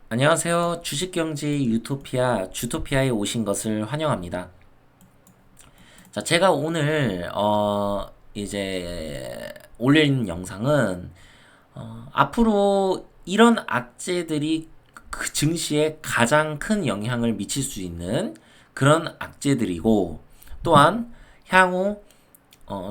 안녕하세요. 주식경제 유토피아, 주토피아에 오신 것을 환영합니다. 자, 제가 오늘, 이제, 올린 영상은, 앞으로 이런 악재들이 그 증시에 가장 큰 영향을 미칠 수 있는 그런 악재들이고, 또한 향후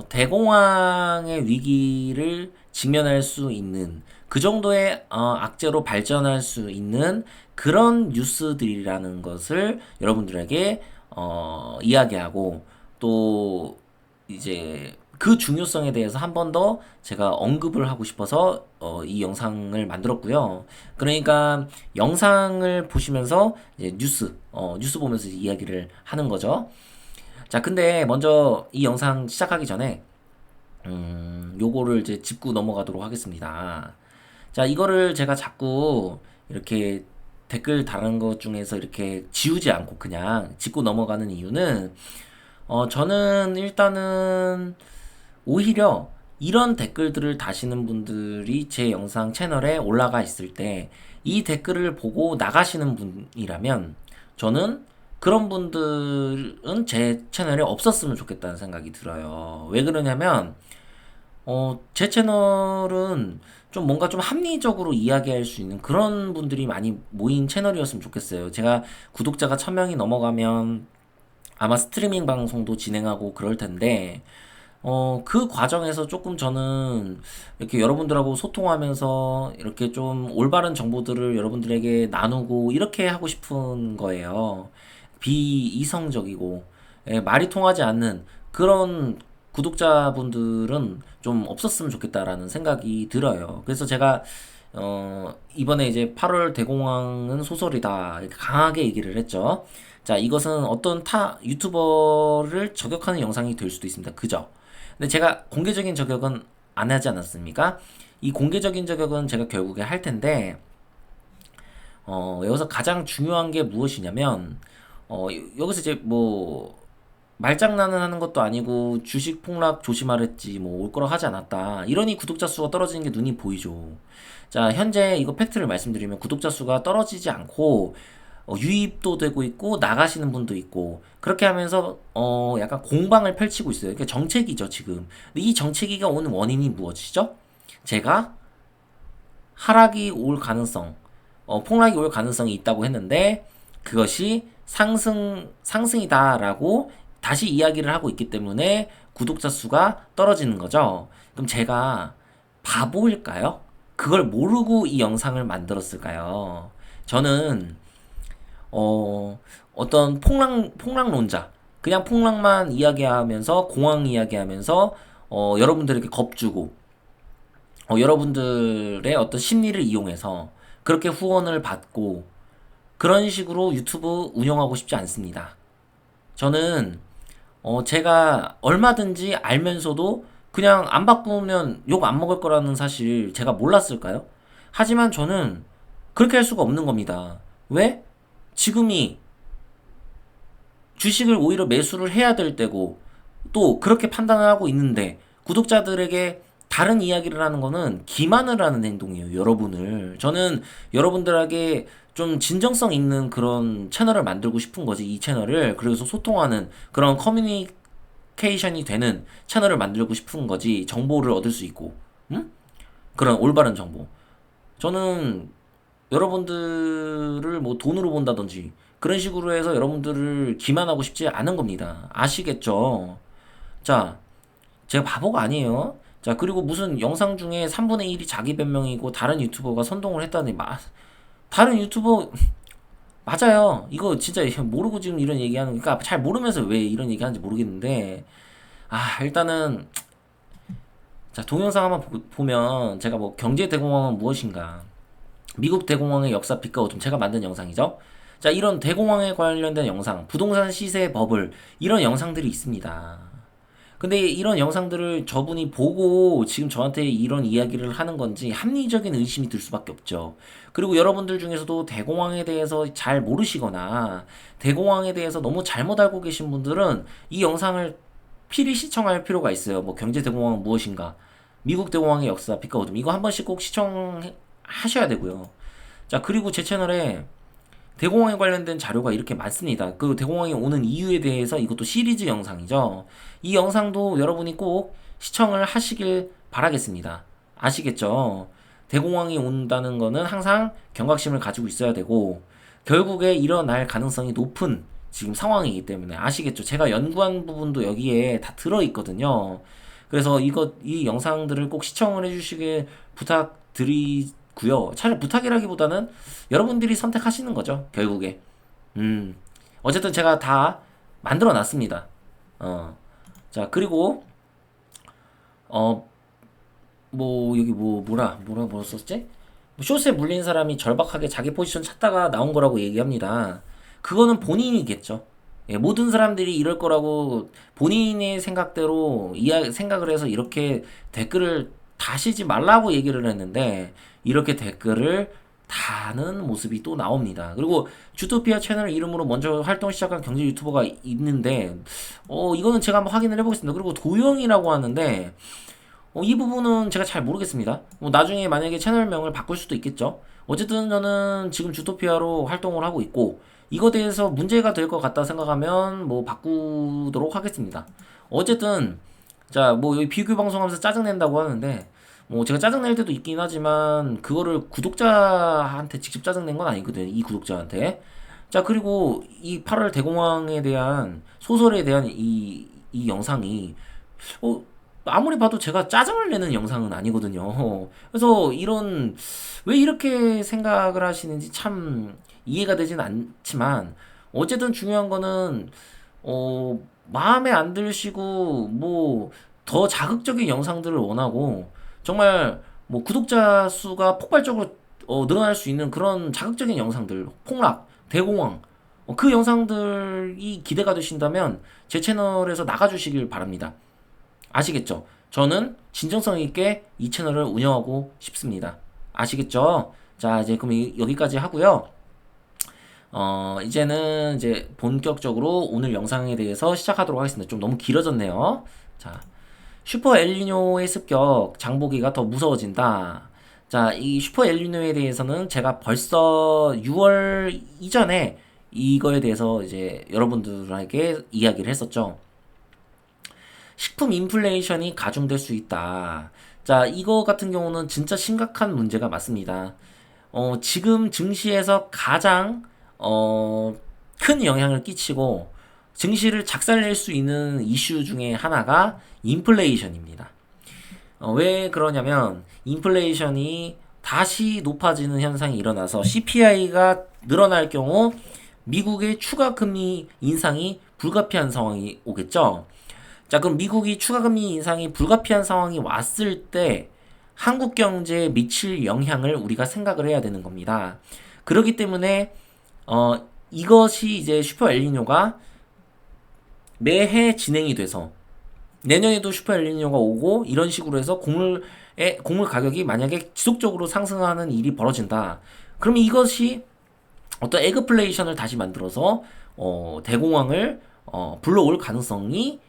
대공황의 위기를 직면할 수 있는 그 정도의 악재로 발전할 수 있는 그런 뉴스들이라는 것을 여러분들에게 이야기하고 또 이제 그 중요성에 대해서 한 번 더 제가 언급을 하고 싶어서 이 영상을 만들었고요. 그러니까 영상을 보시면서 이제 뉴스 보면서 이야기를 하는 거죠. 자, 근데 먼저 이 영상 시작하기 전에, 요거를 이제 짚고 넘어가도록 하겠습니다. 자, 이거를 제가 자꾸 이렇게 댓글 다른 것 중에서 이렇게 지우지 않고 그냥 짚고 넘어가는 이유는, 저는 일단은 오히려 이런 댓글들을 다시는 분들이 제 영상 채널에 올라가 있을 때 이 댓글을 보고 나가시는 분이라면 저는 그런 분들은 제 채널에 없었으면 좋겠다는 생각이 들어요. 왜 그러냐면 제 채널은 좀 뭔가 좀 합리적으로 이야기할 수 있는 그런 분들이 많이 모인 채널이었으면 좋겠어요. 제가 구독자가 1000명이 넘어가면 아마 스트리밍 방송도 진행하고 그럴 텐데, 그 과정에서 조금 저는 이렇게 여러분들하고 소통하면서 이렇게 좀 올바른 정보들을 여러분들에게 나누고 이렇게 하고 싶은 거예요. 비이성적이고, 말이 통하지 않는 그런 구독자분들은 좀 없었으면 좋겠다라는 생각이 들어요. 그래서 제가 이번에 이제 8월 대공황은 소설이다. 이렇게 강하게 얘기를 했죠. 자, 이것은 어떤 타 유튜버를 저격하는 영상이 될 수도 있습니다. 그죠? 근데 제가 공개적인 저격은 안 하지 않았습니까? 이 공개적인 저격은 제가 결국에 할 텐데, 여기서 가장 중요한 게 무엇이냐면, 여기서 이제 뭐, 말장난을 하는 것도 아니고 주식 폭락 조심하랬지 뭐 올 거라 하지 않았다. 이러니 구독자 수가 떨어지는 게 눈이 보이죠. 자, 현재 이거 팩트를 말씀드리면 구독자 수가 떨어지지 않고 유입도 되고 있고 나가시는 분도 있고 그렇게 하면서 약간 공방을 펼치고 있어요. 그러니까 정체기죠, 지금. 근데 이 정체기가 오는 원인이 무엇이죠? 제가 하락이 올 가능성, 폭락이 올 가능성이 있다고 했는데 그것이 상승이다라고 다시 이야기를 하고 있기 때문에 구독자 수가 떨어지는 거죠. 그럼 제가 바보일까요? 그걸 모르고 이 영상을 만들었을까요? 저는 어떤 폭락론자, 그냥 폭락만 이야기하면서 공황 이야기하면서 여러분들에게 겁주고 여러분들의 어떤 심리를 이용해서 그렇게 후원을 받고 그런 식으로 유튜브 운영하고 싶지 않습니다. 저는 제가 얼마든지 알면서도 그냥 안 바꾸면 욕 안 먹을 거라는 사실 제가 몰랐을까요? 하지만 저는 그렇게 할 수가 없는 겁니다. 왜? 지금이 주식을 오히려 매수를 해야 될 때고 또 그렇게 판단을 하고 있는데 구독자들에게 다른 이야기를 하는 거는 기만을 하는 행동이에요. 여러분을. 저는 여러분들에게 좀 진정성 있는 그런 채널을 만들고 싶은 거지. 이 채널을. 그래서 소통하는 그런 커뮤니케이션이 되는 채널을 만들고 싶은 거지. 정보를 얻을 수 있고. 응? 그런 올바른 정보. 저는 여러분들을 뭐 돈으로 본다든지 그런 식으로 해서 여러분들을 기만하고 싶지 않은 겁니다. 아시겠죠? 자, 제가 바보가 아니에요. 자, 그리고 무슨 영상 중에 3분의 1이 자기 변명이고 다른 유튜버가 선동을 했다니, 다른 유튜버, 맞아요. 이거 진짜 모르고 지금 이런 얘기하는, 그러니까 잘 모르면서 왜 이런 얘기 하는지 모르겠는데, 일단은, 자, 동영상 한번 보면 제가 뭐 경제 대공황은 무엇인가, 미국 대공황의 역사 빛과 어둠 제가 만든 영상이죠. 자, 이런 대공황에 관련된 영상, 부동산 시세 버블 이런 영상들이 있습니다. 근데 이런 영상들을 저분이 보고 지금 저한테 이런 이야기를 하는 건지 합리적인 의심이 들 수밖에 없죠. 그리고 여러분들 중에서도 대공황에 대해서 잘 모르시거나 대공황에 대해서 너무 잘못 알고 계신 분들은 이 영상을 필히 시청할 필요가 있어요. 뭐 경제 대공황은 무엇인가? 미국 대공황의 역사 빛과 어둠 이거 한 번씩 꼭 시청하셔야 되고요. 자, 그리고 제 채널에 대공황에 관련된 자료가 이렇게 많습니다. 그 대공황이 오는 이유에 대해서 이것도 시리즈 영상이죠. 이 영상도 여러분이 꼭 시청을 하시길 바라겠습니다. 아시겠죠? 대공황이 온다는 거는 항상 경각심을 가지고 있어야 되고, 결국에 일어날 가능성이 높은 지금 상황이기 때문에 아시겠죠? 제가 연구한 부분도 여기에 다 들어있거든요. 그래서 이 영상들을 꼭 시청을 해주시길 부탁드리고요. 차라리 부탁이라기보다는 여러분들이 선택하시는 거죠, 결국에. 음, 어쨌든 제가 다 만들어 놨습니다. 자, 그리고, 어, 여기 뭐라 썼지? 숏에 물린 사람이 절박하게 자기 포지션 찾다가 나온 거라고 얘기합니다. 그거는 본인이겠죠. 예, 모든 사람들이 이럴 거라고 본인의 생각대로 생각을 해서 이렇게 댓글을 다시지 말라고 얘기를 했는데, 이렇게 댓글을 다는 모습이 또 나옵니다. 그리고 주토피아 채널 이름으로 먼저 활동 시작한 경제 유튜버가 있는데, 이거는 제가 한번 확인을 해보겠습니다. 그리고 도영이라고 하는데, 이 부분은 제가 잘 모르겠습니다. 나중에 만약에 채널명을 바꿀 수도 있겠죠. 어쨌든 저는 지금 주토피아로 활동을 하고 있고, 이거 대해서 문제가 될 것 같다 생각하면 바꾸도록 하겠습니다. 어쨌든 자, 여기 비교 방송하면서 짜증낸다고 하는데, 제가 짜증낼 때도 있긴 하지만 그거를 구독자한테 직접 짜증낸 건 아니거든요. 이 구독자한테. 자, 그리고 이 8월 대공황에 대한 소설에 대한 이 영상이 어, 아무리 봐도 제가 짜증을 내는 영상은 아니거든요. 그래서 왜 이렇게 생각을 하시는지 참 이해가 되진 않지만, 어쨌든 중요한 거는, 마음에 안 드시고, 더 자극적인 영상들을 원하고, 정말, 구독자 수가 폭발적으로, 늘어날 수 있는 그런 자극적인 영상들, 폭락, 대공황, 그 영상들이 기대가 되신다면, 제 채널에서 나가주시길 바랍니다. 아시겠죠? 저는 진정성 있게 이 채널을 운영하고 싶습니다. 아시겠죠? 자, 이제 그럼 여기까지 하고요. 이제는 이제 본격적으로 오늘 영상에 대해서 시작하도록 하겠습니다. 좀 너무 길어졌네요. 자, 슈퍼 엘니뇨의 습격, 장보기가 더 무서워진다. 자, 이 슈퍼 엘니뇨에 대해서는 제가 벌써 6월 이전에 이거에 대해서 이제 여러분들에게 이야기를 했었죠. 식품 인플레이션이 가중될 수 있다. 자, 이거 같은 경우는 진짜 심각한 문제가 맞습니다. 지금 증시에서 가장 큰 영향을 끼치고 증시를 작살낼 수 있는 이슈 중에 하나가 인플레이션입니다. 왜 그러냐면 인플레이션이 다시 높아지는 현상이 일어나서 CPI가 늘어날 경우 미국의 추가 금리 인상이 불가피한 상황이 오겠죠. 자, 그럼 미국이 추가 금리 인상이 불가피한 상황이 왔을 때 한국 경제에 미칠 영향을 우리가 생각을 해야 되는 겁니다. 그렇기 때문에 이것이 이제 슈퍼 엘니뇨가 매해 진행이 돼서 내년에도 슈퍼 엘니뇨가 오고 이런 식으로 해서 곡물 가격이 만약에 지속적으로 상승하는 일이 벌어진다. 그러면 이것이 어떤 에그플레이션을 다시 만들어서 대공황을 불러올 가능성이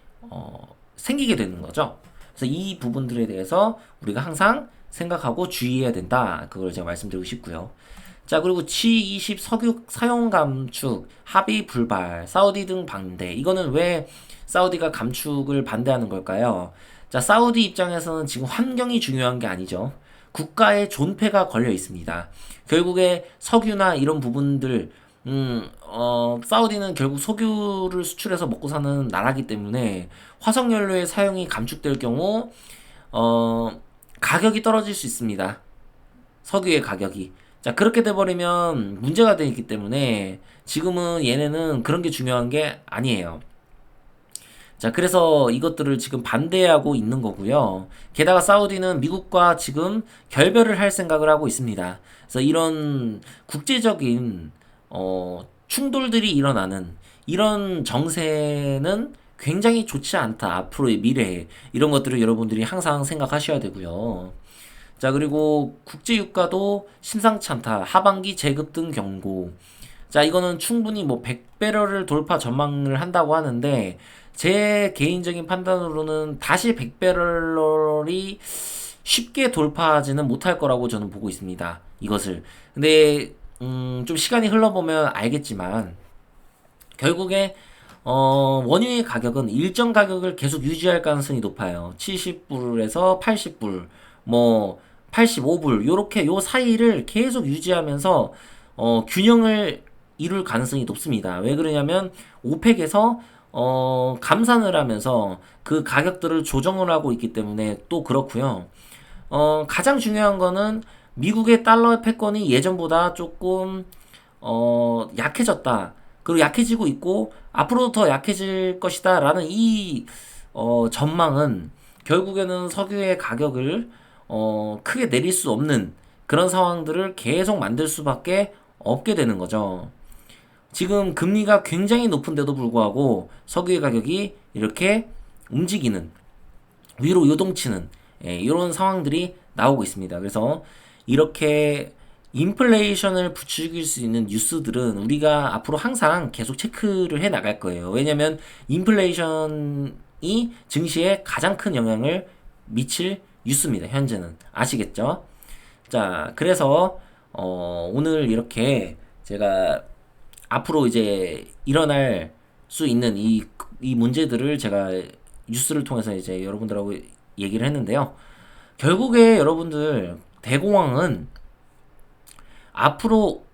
생기게 되는 거죠. 그래서 이 부분들에 대해서 우리가 항상 생각하고 주의해야 된다. 그걸 제가 말씀드리고 싶고요. 자, 그리고 G20 석유 사용 감축, 합의 불발, 사우디 등 반대. 이거는 왜 사우디가 감축을 반대하는 걸까요? 자, 사우디 입장에서는 지금 환경이 중요한 게 아니죠. 국가의 존폐가 걸려 있습니다. 결국에 석유나 이런 부분들, 사우디는 결국 석유를 수출해서 먹고 사는 나라기 때문에 화석연료의 사용이 감축될 경우, 가격이 떨어질 수 있습니다. 석유의 가격이. 자, 그렇게 돼버리면 문제가 되기 때문에 지금은 얘네는 그런 게 중요한 게 아니에요. 자, 그래서 이것들을 지금 반대하고 있는 거고요. 게다가 사우디는 미국과 지금 결별을 할 생각을 하고 있습니다. 그래서 이런 국제적인 충돌들이 일어나는 이런 정세는 굉장히 좋지 않다. 앞으로의 미래에 이런 것들을 여러분들이 항상 생각하셔야 되고요. 자, 그리고 국제유가도 심상치 않다. 하반기 재급 등 경고. 자, 이거는 충분히 100배럴을 돌파 전망을 한다고 하는데, 제 개인적인 판단으로는 다시 100배럴이 쉽게 돌파하지는 못할 거라고 저는 보고 있습니다. 이것을. 근데 좀 시간이 흘러보면 알겠지만 결국에 원유의 가격은 일정 가격을 계속 유지할 가능성이 높아요. 70불에서 80불, 뭐 85불 요렇게 요 사이를 계속 유지하면서 균형을 이룰 가능성이 높습니다. 왜 그러냐면 오펙에서 감산을 하면서 그 가격들을 조정을 하고 있기 때문에 또 그렇고요. 가장 중요한 거는 미국의 달러의 패권이 예전보다 조금 약해졌다. 그리고 약해지고 있고 앞으로도 더 약해질 것이다라는 이 전망은 결국에는 석유의 가격을 크게 내릴 수 없는 그런 상황들을 계속 만들 수밖에 없게 되는 거죠. 지금 금리가 굉장히 높은데도 불구하고 석유의 가격이 이렇게 움직이는 위로 요동치는 이런 상황들이 나오고 있습니다. 그래서 이렇게 인플레이션을 부추길 수 있는 뉴스들은 우리가 앞으로 항상 계속 체크를 해 나갈 거예요. 왜냐면 인플레이션이 증시에 가장 큰 영향을 미칠 뉴스입니다. 현재는. 아시겠죠? 자, 그래서 오늘 이렇게 제가 앞으로 이제 일어날 수 있는 이 문제들을 제가 뉴스를 통해서 이제 여러분들하고 얘기를 했는데요. 결국에 여러분들 대공황은 앞으로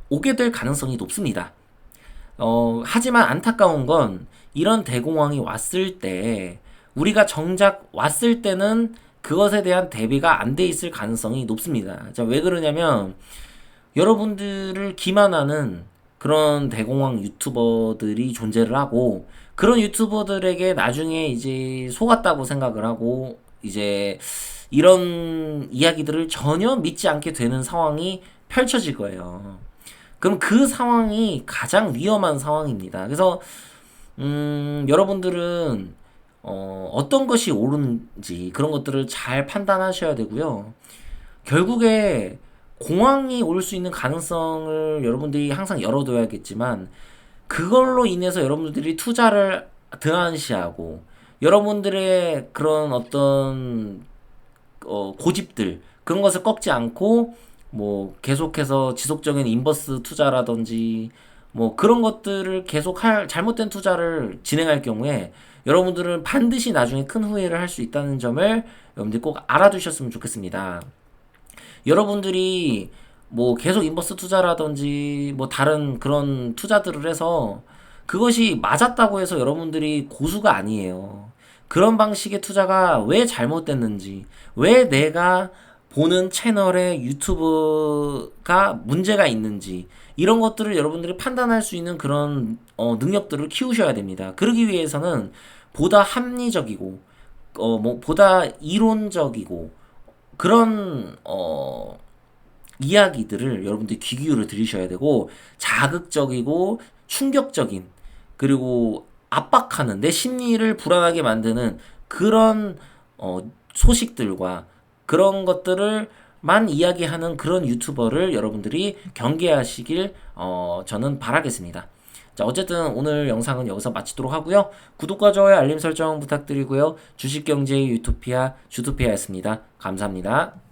오게 될 가능성이 높습니다. 하지만 안타까운 건 이런 대공황이 왔을 때 우리가 정작 왔을 때는 그것에 대한 대비가 안 돼 있을 가능성이 높습니다. 자, 왜 그러냐면 여러분들을 기만하는 그런 대공황 유튜버들이 존재를 하고 그런 유튜버들에게 나중에 이제 속았다고 생각을 하고 이제 이런 이야기들을 전혀 믿지 않게 되는 상황이 펼쳐질 거예요. 그럼 그 상황이 가장 위험한 상황입니다. 그래서 여러분들은 어떤 것이 옳은지 그런 것들을 잘 판단하셔야 되고요. 결국에 공황이 올 수 있는 가능성을 여러분들이 항상 열어둬야겠지만 그걸로 인해서 여러분들이 투자를 등한시하고 여러분들의 그런 어떤 고집들 그런 것을 꺾지 않고 뭐 계속해서 지속적인 인버스 투자라든지 뭐 그런 것들을 계속 할 잘못된 투자를 진행할 경우에 여러분들은 반드시 나중에 큰 후회를 할 수 있다는 점을 여러분들이 꼭 알아두셨으면 좋겠습니다. 여러분들이 뭐 계속 인버스 투자라든지 뭐 다른 그런 투자들을 해서 그것이 맞았다고 해서 여러분들이 고수가 아니에요. 그런 방식의 투자가 왜 잘못됐는지, 왜 내가 보는 채널의 유튜브가 문제가 있는지, 이런 것들을 여러분들이 판단할 수 있는 그런 능력들을 키우셔야 됩니다. 그러기 위해서는 보다 합리적이고, 뭐 보다 이론적이고, 그런 이야기들을 여러분들이 귀 기울여 들으셔야 되고 자극적이고 충격적인 그리고 압박하는 내 심리를 불안하게 만드는 그런 소식들과 그런 것들을 만 이야기하는 그런 유튜버를 여러분들이 경계하시길 저는 바라겠습니다. 자, 어쨌든 오늘 영상은 여기서 마치도록 하고요. 구독과 좋아요, 알림 설정 부탁드리고요. 주식경제의 유토피아 주토피아였습니다. 감사합니다.